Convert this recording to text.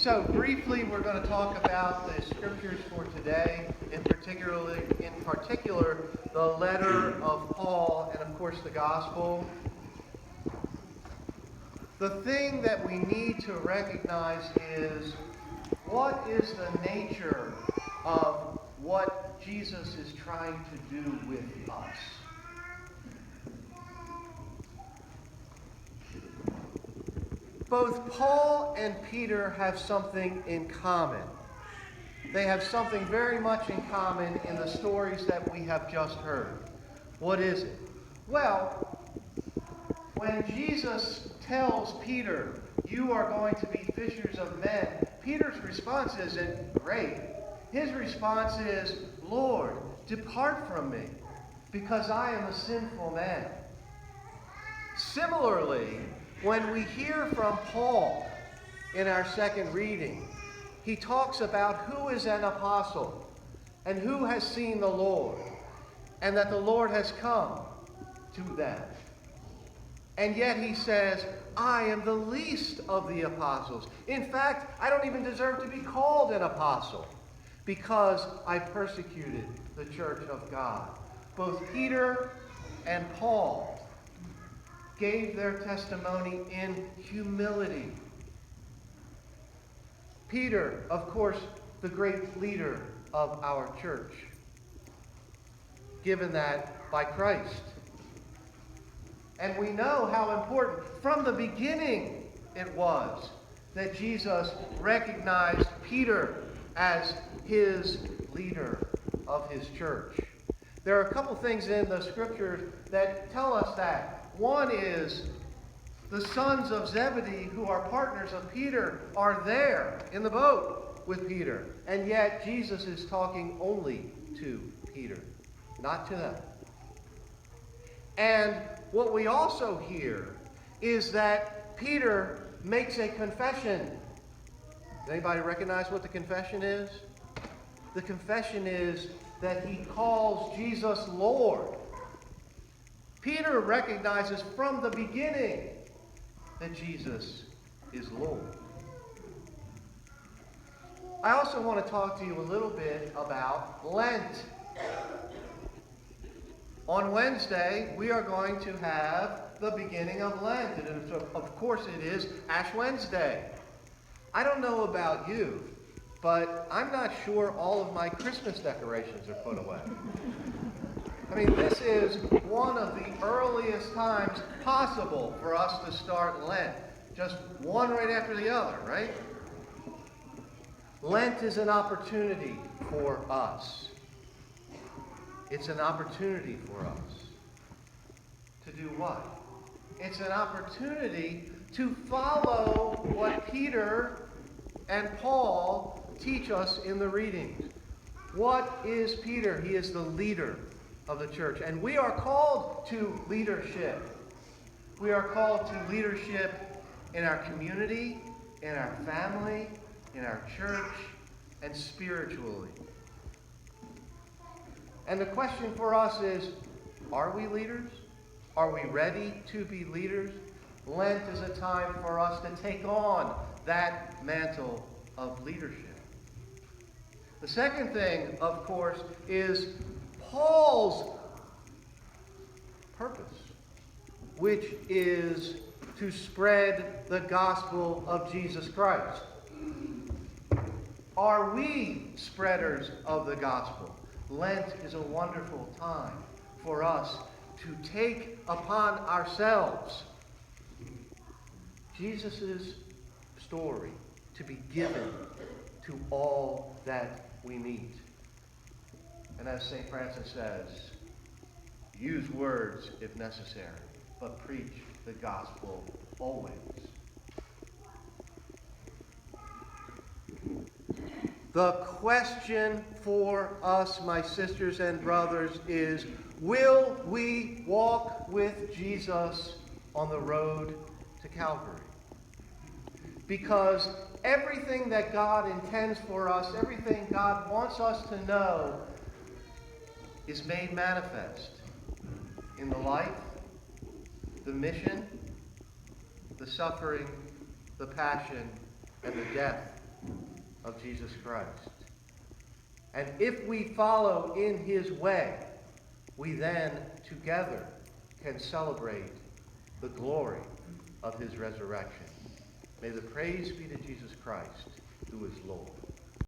So briefly, we're going to talk about the scriptures for today, in particular, the letter of Paul and, of course, the gospel. The thing that we need to recognize is, what is the nature of what Jesus is trying to do with us? Both Paul and Peter have something in common. They have something very much in common in the stories that we have just heard. What is it? Well, when Jesus tells Peter, "You are going to be fishers of men," Peter's response isn't great. His response is, "Lord, depart from me, because I am a sinful man." Similarly, when we hear from Paul in our second reading, he talks about who is an apostle and who has seen the Lord, and that the Lord has come to them. And yet he says, "I am the least of the apostles. In fact, I don't even deserve to be called an apostle because I persecuted the church of God." Both Peter and Paul gave their testimony in humility. Peter, of course, the great leader of our church, given that by Christ. And we know how important, from the beginning, it was that Jesus recognized Peter as his leader of his church. There are a couple things in the scriptures that tell us that. One is the sons of Zebedee, who are partners of Peter, are there in the boat with Peter. And yet Jesus is talking only to Peter, not to them. And what we also hear is that Peter makes a confession. Does anybody recognize what the confession is? The confession is that he calls Jesus Lord. Peter recognizes from the beginning that Jesus is Lord. I also want to talk to you a little bit about Lent. On Wednesday, we are going to have the beginning of Lent. And of course, it is Ash Wednesday. I don't know about you, but I'm not sure all of my Christmas decorations are put away. I mean, this is one of the earliest times possible for us to start Lent. Just one right after the other, right? Lent is an opportunity for us. It's an opportunity for us to do what? It's an opportunity to follow what Peter and Paul teach us in the readings. What is Peter? He is the leader of the church. And we are called to leadership. We are called to leadership in our community, in our family, in our church, and spiritually. And the question for us is, are we leaders? Are we ready to be leaders? Lent is a time for us to take on that mantle of leadership. The second thing, of course, is Paul's purpose, which is to spread the gospel of Jesus Christ. Are we spreaders of the gospel? Lent is a wonderful time for us to take upon ourselves Jesus' story to be given to all that we meet. And as St. Francis says, use words if necessary, but preach the gospel always. The question for us, my sisters and brothers, is, will we walk with Jesus on the road to Calvary? Because everything that God intends for us, everything God wants us to know, is made manifest in the life, the mission, the suffering, the passion, and the death of Jesus Christ. And if we follow in his way, we then together can celebrate the glory of his resurrection. May the praise be to Jesus Christ, who is Lord.